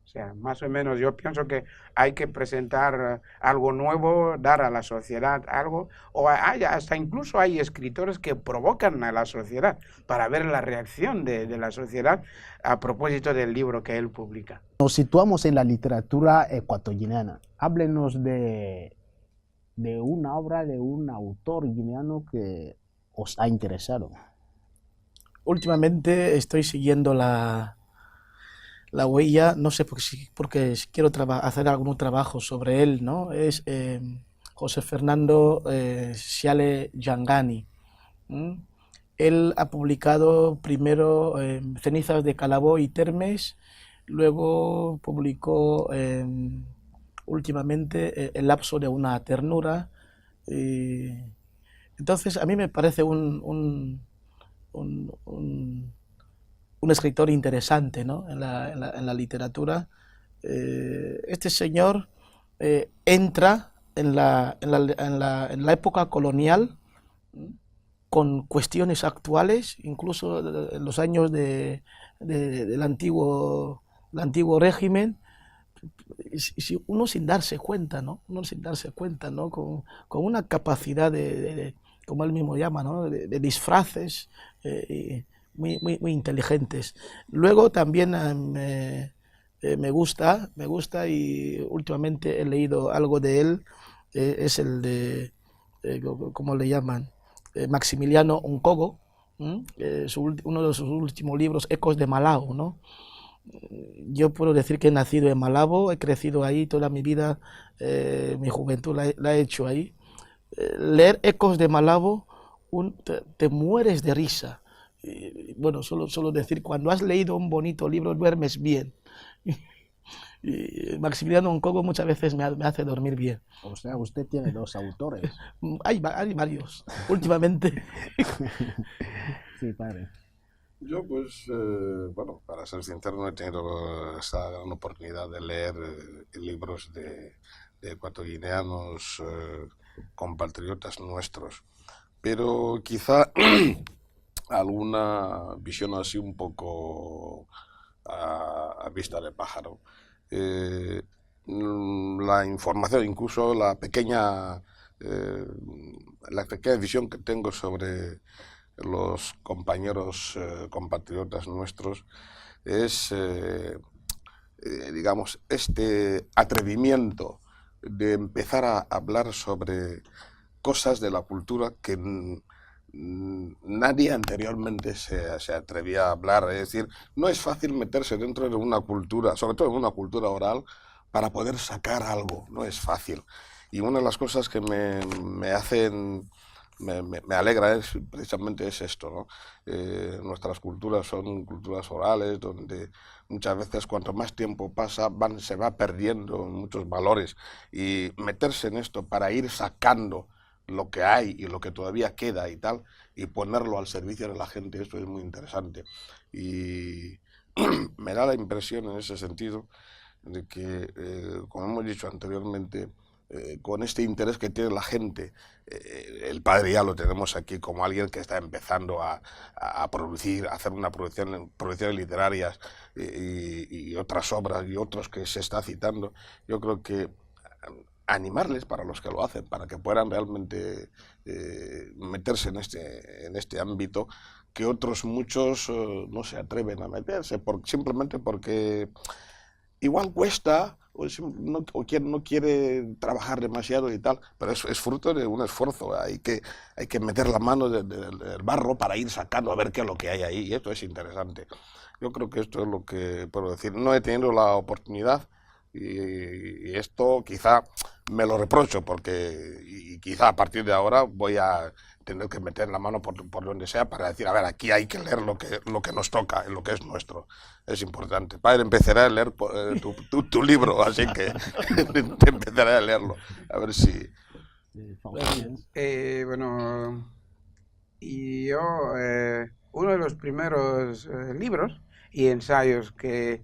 O sea, más o menos yo pienso que hay que presentar algo nuevo, dar a la sociedad algo, o hasta incluso hay escritores que provocan a la sociedad para ver la reacción de la sociedad a propósito del libro que él publica. Nos situamos en la literatura ecuatoguineana. Háblenos de una obra de un autor guineano que os ha interesado. Últimamente estoy siguiendo la huella, no sé porque quiero hacer algún trabajo sobre él, ¿no? Es José Fernando Siale Yangani. Él ha publicado primero Cenizas de Calabó y Termes, luego publicó últimamente El lapso de una ternura. Entonces a mí me parece un escritor interesante, ¿no? en la literatura. Este señor entra en la época colonial con cuestiones actuales, incluso en los años del antiguo régimen, y uno sin darse cuenta, ¿no? Con una capacidad como él mismo llama, ¿no? de disfraces muy inteligentes. Luego también me gusta y últimamente he leído algo de él, es el de, ¿cómo le llaman? Maximiliano Uncogo, uno de sus últimos libros, Ecos de Malabo, ¿no? Yo puedo decir que he nacido en Malabo, he crecido ahí toda mi vida, mi juventud la he hecho ahí. Leer Ecos de Malabo, te mueres de risa. Bueno, solo decir, cuando has leído un bonito libro duermes bien. Y Maximiliano Oncogo muchas veces me hace dormir bien. O sea, usted tiene 2 autores. Hay varios, últimamente. Sí, padre. Yo, pues, bueno, para ser sincero, no he tenido esta gran oportunidad de leer libros de ecuatoguineanos, compatriotas nuestros, pero quizá alguna visión así un poco a vista de pájaro. La información, incluso la pequeña visión que tengo sobre los compañeros compatriotas nuestros es, digamos, este atrevimiento de empezar a hablar sobre cosas de la cultura que nadie anteriormente se atrevía a hablar. Es decir, no es fácil meterse dentro de una cultura, sobre todo en una cultura oral, para poder sacar algo. No es fácil. Y una de las cosas que me hacen... Me alegra precisamente es esto, ¿no? Nuestras culturas son culturas orales, donde muchas veces cuanto más tiempo pasa se va perdiendo muchos valores, y meterse en esto para ir sacando lo que hay y lo que todavía queda y tal, y ponerlo al servicio de la gente, esto es muy interesante. Y me da la impresión en ese sentido de que, como hemos dicho anteriormente, con este interés que tiene la gente, el padre ya lo tenemos aquí como alguien que está empezando a producir, a hacer una producciones literarias y otras obras y otros que se está citando. Yo creo que animarles para los que lo hacen, para que puedan realmente meterse en este ámbito que otros muchos no se atreven a meterse, simplemente porque igual cuesta, o no quiere trabajar demasiado y tal, pero es fruto de un esfuerzo. Hay que meter la mano del barro para ir sacando a ver qué es lo que hay ahí, y esto es interesante. Yo creo que esto es lo que puedo decir. No he tenido la oportunidad, y esto quizá me lo reprocho, porque quizá a partir de ahora voy a tener que meter la mano por donde sea para decir, a ver, aquí hay que leer lo que nos toca, lo que es nuestro. Es importante. Padre, empezaré a leer tu libro, así que te empezaré a leerlo, a ver si... Bueno, y yo, uno de los primeros libros y ensayos que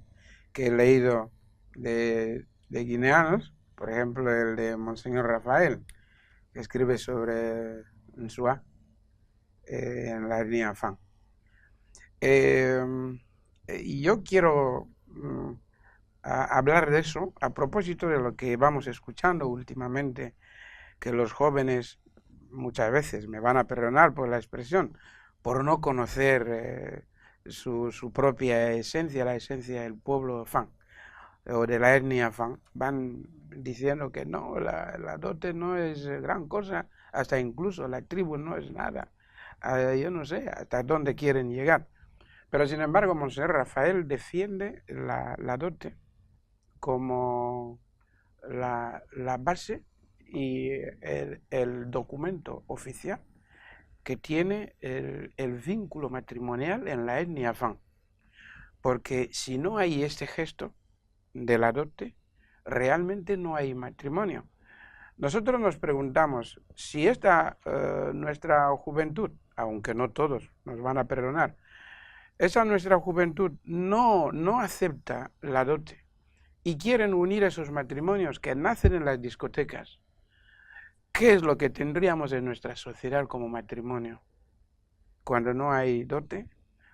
he leído de guineanos, por ejemplo el de Monseñor Rafael, que escribe sobre Nsua en la etnia Afán. Y yo quiero hablar de eso a propósito de lo que vamos escuchando últimamente, que los jóvenes muchas veces, me van a perdonar por la expresión, por no conocer su propia esencia, la esencia del pueblo Fang o de la etnia Fang, van diciendo que no, la dote no es gran cosa, hasta incluso la tribu no es nada. Yo no sé hasta dónde quieren llegar. Pero sin embargo, Monseñor Rafael defiende la dote como la base y el documento oficial que tiene el vínculo matrimonial en la etnia Fang. Porque si no hay este gesto de la dote, realmente no hay matrimonio. Nosotros nos preguntamos si nuestra juventud, aunque no todos nos van a perdonar, nuestra juventud no acepta la dote y quieren unir esos matrimonios que nacen en las discotecas, ¿qué es lo que tendríamos en nuestra sociedad como matrimonio? Cuando no hay dote,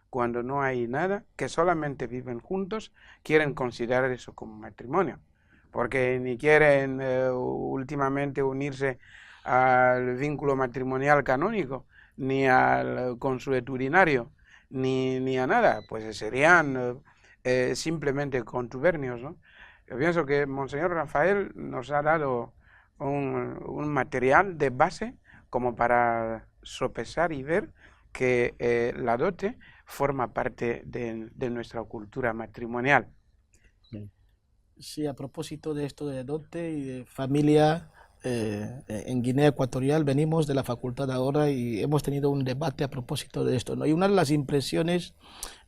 cuando no hay nada, que solamente viven juntos, quieren considerar eso como matrimonio, porque ni quieren últimamente unirse al vínculo matrimonial canónico, ni al consuetudinario, ni a nada, pues serían simplemente contubernios, ¿no? Yo pienso que Monseñor Rafael nos ha dado un material de base como para sopesar y ver que la dote forma parte de nuestra cultura matrimonial. Sí, a propósito de esto de dote y de familia, en Guinea Ecuatorial, venimos de la facultad ahora y hemos tenido un debate a propósito de esto, ¿no? Y una de las impresiones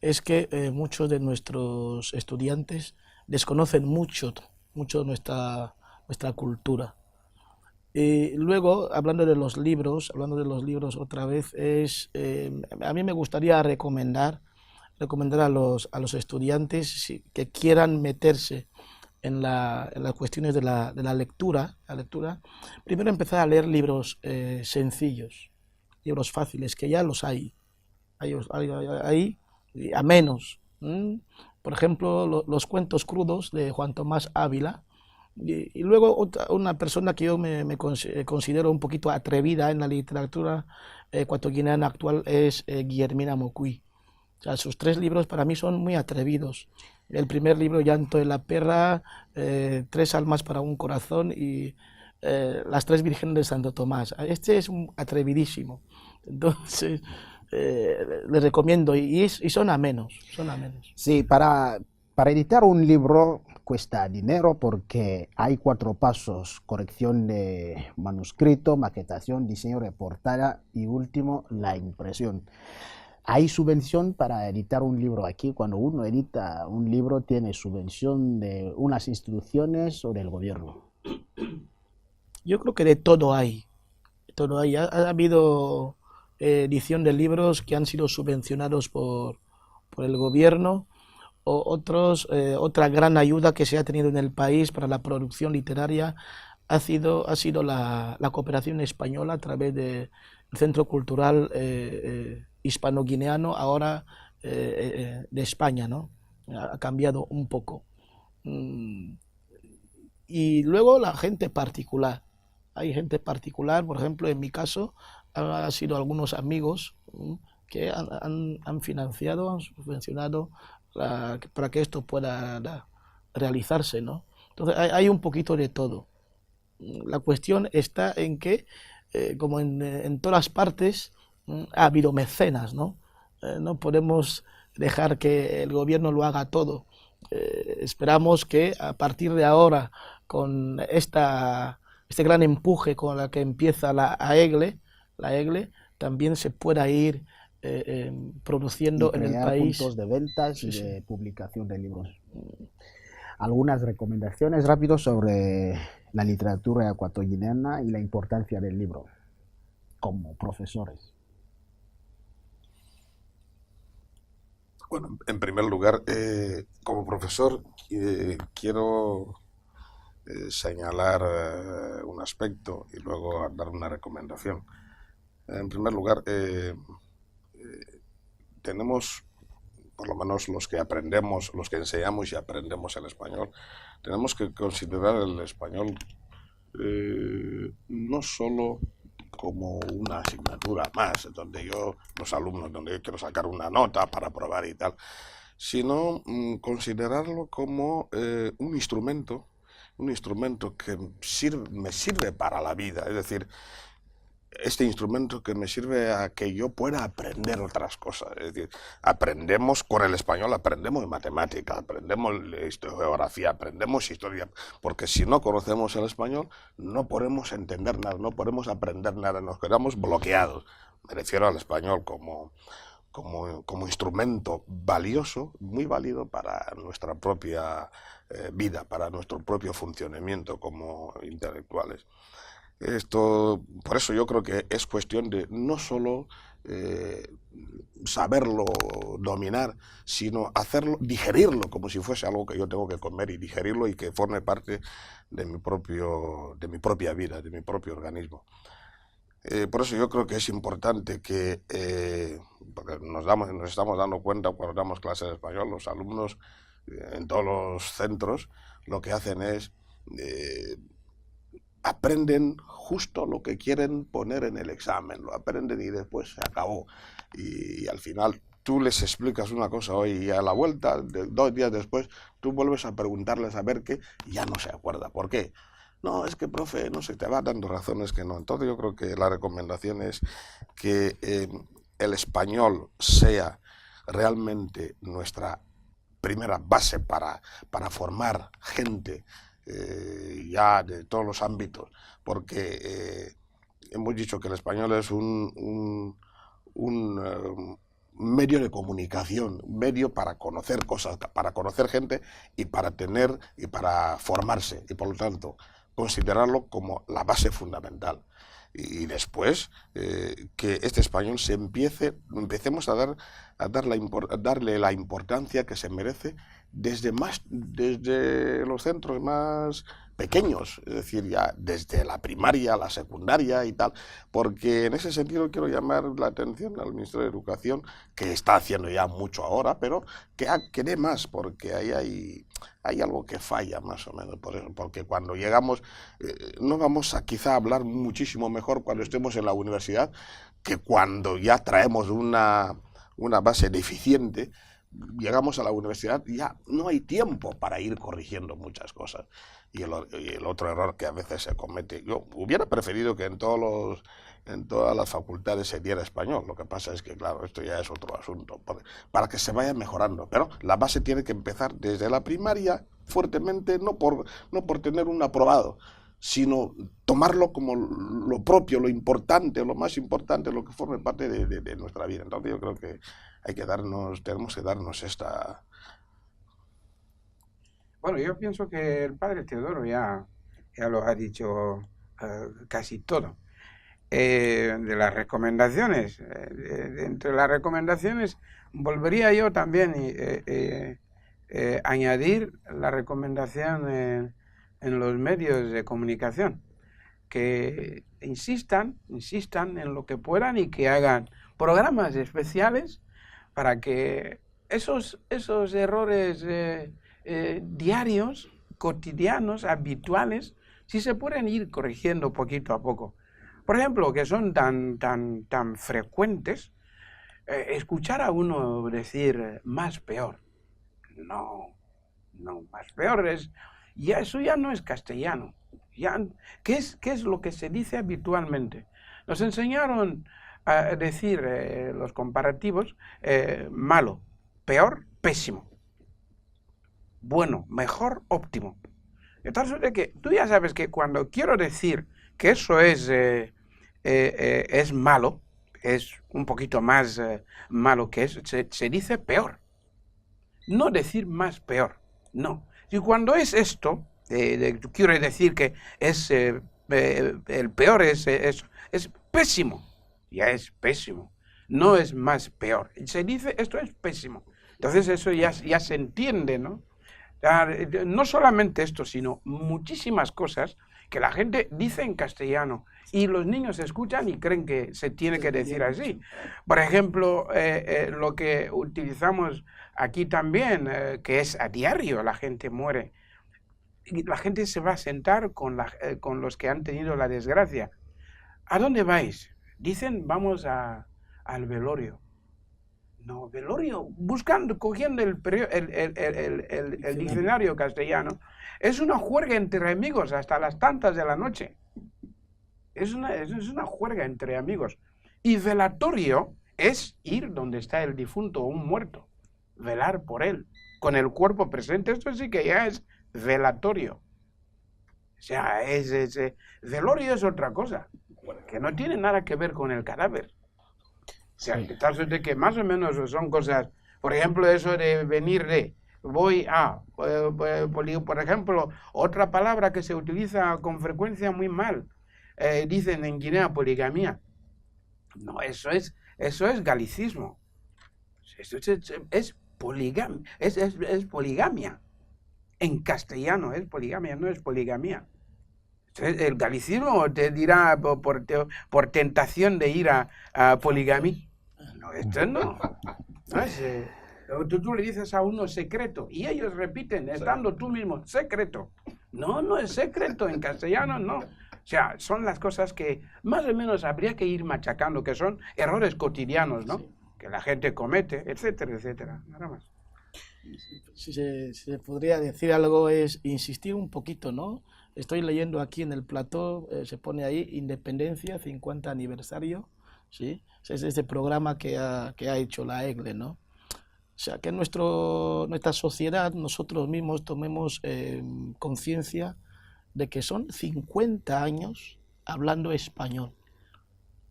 es que muchos de nuestros estudiantes desconocen mucho nuestra cultura. Y luego, hablando de los libros otra vez, a mí me gustaría recomendar a los estudiantes que quieran meterse en las cuestiones de la lectura, primero empezar a leer libros sencillos, libros fáciles, que ya los hay y amenos. Por ejemplo, los cuentos crudos de Juan Tomás Ávila. Y luego una persona que yo me considero un poquito atrevida en la literatura ecuatoguineana actual es Guillermina Mocuy. O sea, sus 3 libros para mí son muy atrevidos. El primer libro, Llanto de la perra, 3 almas para un corazón y Las 3 vírgenes de Santo Tomás. Este es atrevidísimo. Entonces, les recomiendo y son amenos. Sí, para editar un libro cuesta dinero porque hay 4 pasos: corrección de manuscrito, maquetación, diseño de portada y último, la impresión. ¿Hay subvención para editar un libro aquí? Cuando uno edita un libro, ¿tiene subvención de unas instituciones o del gobierno? Yo creo que de todo hay. Ha habido edición de libros que han sido subvencionados por el gobierno, o otra gran ayuda que se ha tenido en el país para la producción literaria ha sido la cooperación española a través del Centro Cultural Hispano-Guineano, ahora de España, ¿no? Ha cambiado un poco. Y luego la gente particular. Hay gente particular, por ejemplo, en mi caso, han sido algunos amigos que han financiado, han subvencionado para que esto pueda realizarse, ¿no? Entonces hay un poquito de todo. La cuestión está en que, como en todas partes, ha habido mecenas, ¿no? No podemos dejar que el gobierno lo haga todo. Esperamos que a partir de ahora, con este gran empuje con la que empieza la EGLE, también se pueda ir produciendo en el país puntos de ventas y de publicación de libros. Algunas recomendaciones rápidas sobre la literatura ecuatoguineana y la importancia del libro como profesores. Bueno, en primer lugar, como profesor, quiero señalar un aspecto y luego dar una recomendación. En primer lugar, tenemos, por lo menos los que aprendemos, los que enseñamos y aprendemos el español, tenemos que considerar el español no solo como una asignatura más, donde los alumnos, donde yo quiero sacar una nota para probar y tal, sino considerarlo como un instrumento que me sirve para la vida. Es decir, este instrumento que me sirve a que yo pueda aprender otras cosas. Es decir, aprendemos con el español, aprendemos matemáticas, aprendemos geografía, aprendemos historia, porque si no conocemos el español no podemos entender nada, no podemos aprender nada, nos quedamos bloqueados. Me refiero al español como instrumento valioso, muy válido para nuestra propia vida, para nuestro propio funcionamiento como intelectuales. Por eso yo creo que es cuestión de no solo saberlo dominar, sino hacerlo, digerirlo como si fuese algo que yo tengo que comer y digerirlo y que forme parte de mi propia vida, de mi propio organismo. Por eso yo creo que es importante que, porque nos estamos dando cuenta cuando damos clases de español, los alumnos en todos los centros lo que hacen es aprenden justo lo que quieren poner en el examen, lo aprenden y después se acabó. Y al final tú les explicas una cosa hoy y a la vuelta, 2 días después, tú vuelves a preguntarles a ver qué y ya no se acuerda. ¿Por qué? No, es que, profe, no sé, te va dando razones que no. Entonces yo creo que la recomendación es que el español sea realmente nuestra primera base para formar gente ya de todos los ámbitos, porque hemos dicho que el español es un medio de comunicación, un medio para conocer cosas, para conocer gente y para tener y para formarse, y por lo tanto considerarlo como la base fundamental. Y después que este español empecemos a darle la importancia que se merece desde los centros más pequeños, es decir, ya desde la primaria, la secundaria y tal, porque en ese sentido quiero llamar la atención al Ministerio de Educación, que está haciendo ya mucho ahora, pero que dé más, porque ahí hay algo que falla más o menos, por eso, porque cuando llegamos no vamos a quizá hablar muchísimo mejor cuando estemos en la universidad que cuando ya traemos una base deficiente. Llegamos a la universidad y ya no hay tiempo para ir corrigiendo muchas cosas. Y el otro error que a veces se comete, yo hubiera preferido que en todas las facultades se diera español. Lo que pasa es que, claro, esto ya es otro asunto, para que se vaya mejorando. Pero la base tiene que empezar desde la primaria fuertemente, no por tener un aprobado, sino tomarlo como lo propio, lo importante, lo más importante, lo que forme parte de nuestra vida. Entonces yo creo que tenemos que darnos esta... Bueno, yo pienso que el padre Teodoro ya lo ha dicho casi todo. De las recomendaciones, entre las recomendaciones volvería yo también añadir la recomendación en los medios de comunicación, que insistan en lo que puedan y que hagan programas especiales para que esos errores diarios, cotidianos, habituales, sí se pueden ir corrigiendo poquito a poco. Por ejemplo, que son tan frecuentes, escuchar a uno decir más peor. No, más peor eso ya no es castellano. ¿Qué es lo que se dice habitualmente? Nos enseñaron a decir los comparativos, malo, peor, pésimo, bueno, mejor, óptimo. Entonces, de que tú ya sabes que cuando quiero decir que eso es malo, es un poquito más malo que eso, se dice peor. No decir más peor, no. Y cuando es esto, quiero decir que es el peor es pésimo, ya es pésimo, no es más peor. Se dice esto es pésimo. Entonces eso ya se entiende, ¿no? No solamente esto, sino muchísimas cosas que la gente dice en castellano y los niños escuchan y creen que se tiene que decir así. Por ejemplo, lo que utilizamos aquí también, que es a diario, la gente muere. Y la gente se va a sentar con los que han tenido la desgracia. ¿A dónde vais? Dicen, vamos al velorio. No, velorio, cogiendo el diccionario castellano, es una juerga entre amigos hasta las tantas de la noche. Es una juerga entre amigos. Y velatorio es ir donde está el difunto o un muerto, velar por él, con el cuerpo presente. Esto sí que ya es velatorio. O sea, velorio es otra cosa, que no tiene nada que ver con el cadáver. O sea, tal de que más o menos son cosas, por ejemplo, eso de venir voy a, por ejemplo, otra palabra que se utiliza con frecuencia muy mal, dicen en Guinea poligamia. No, eso es galicismo. Eso es poligamia. En castellano es poligamia, no es poligamia. El galicismo te dirá por tentación de ir a poligamia. No, esto no. Tú le dices a uno secreto y ellos repiten, estando tú mismo, secreto. No es secreto, en castellano no. O sea, son las cosas que más o menos habría que ir machacando, que son errores cotidianos, ¿no? Sí. Que la gente comete, etcétera, etcétera. Nada más. Si se podría decir algo es insistir un poquito, ¿no? Estoy leyendo aquí en el plató, se pone ahí Independencia, 50 aniversario, ¿sí? Es este programa que ha hecho la EGLE, ¿no? sea, que en nuestra sociedad nosotros mismos tomemos conciencia de que son 50 años hablando español,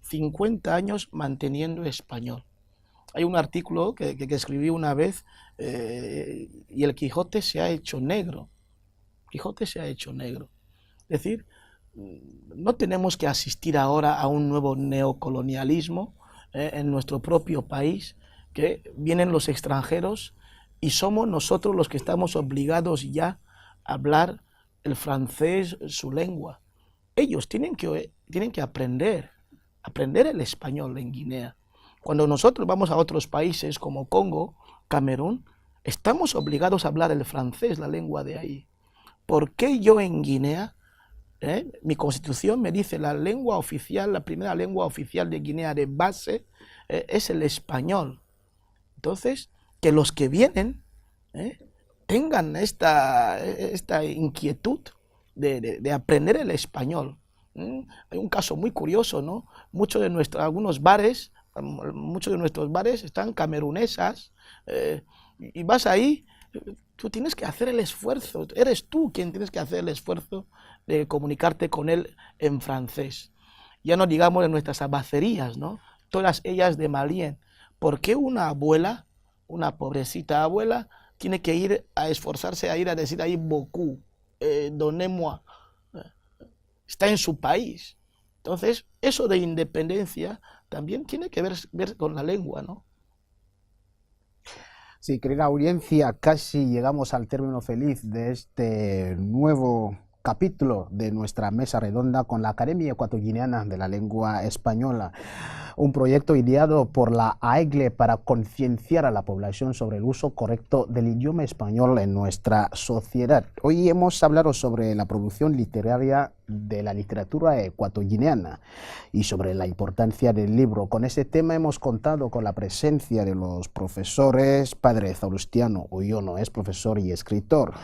50 años manteniendo español. Hay un artículo que escribí una vez y el Quijote se ha hecho negro. Quijote se ha hecho negro. Es decir, no tenemos que asistir ahora a un nuevo neocolonialismo en nuestro propio país, que vienen los extranjeros y somos nosotros los que estamos obligados ya a hablar el francés, su lengua. Ellos tienen que aprender el español en Guinea. Cuando nosotros vamos a otros países como Congo, Camerún, estamos obligados a hablar el francés, la lengua de ahí. ¿Por qué yo en Guinea, mi constitución me dice la lengua oficial, la primera lengua oficial de Guinea de base es el español? Entonces, que los que vienen tengan esta inquietud de aprender el español. Hay un caso muy curioso, ¿no? Muchos de nuestros bares están camerunesas, y vas ahí, tú tienes que hacer el esfuerzo, eres tú quien tienes que hacer el esfuerzo de comunicarte con él en francés. Ya no digamos de nuestras abacerías, ¿no? Todas ellas de Malien. ¿Por qué una abuela, una pobrecita abuela, tiene que ir a esforzarse a ir a decir ahí beaucoup, donnez-moi? Está en su país. Entonces, eso de independencia también tiene que ver con la lengua, ¿no? Sí, querida audiencia, casi llegamos al término feliz de este nuevo capítulo de nuestra mesa redonda con la Academia Ecuatoguineana de la Lengua Española, un proyecto ideado por la AEGLE para concienciar a la población sobre el uso correcto del idioma español en nuestra sociedad. Hoy hemos hablado sobre la producción literaria de la literatura ecuatoguineana y sobre la importancia del libro. Con este tema hemos contado con la presencia de los profesores. Padre Salustiano Oyono es profesor y escritor.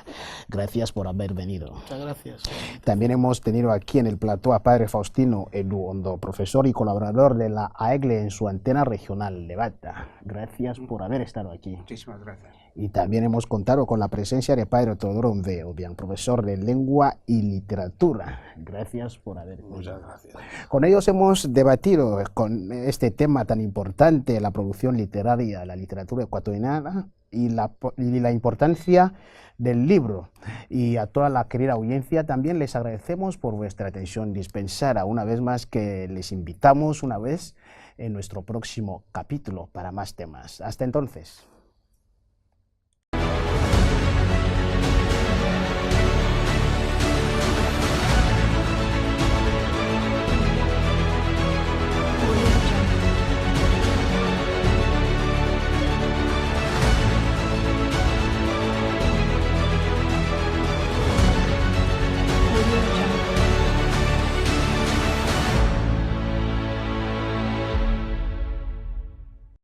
Gracias por haber venido. Muchas gracias. También hemos tenido aquí en el plató a Padre Faustino Eduondo, profesor y colaborador de la AEGLE en su antena regional de Bata. Gracias por haber estado aquí. Muchísimas gracias. Y también hemos contado con la presencia de Padre Teodoro Obiang, profesor de Lengua y Literatura. Gracias por haber venido. Muchas gracias. Con ellos hemos debatido con este tema tan importante, la producción literaria, la literatura ecuatoriana y la importancia del libro. Y a toda la querida audiencia también les agradecemos por vuestra atención dispensada. Una vez más que les invitamos una vez en nuestro próximo capítulo para más temas. Hasta entonces.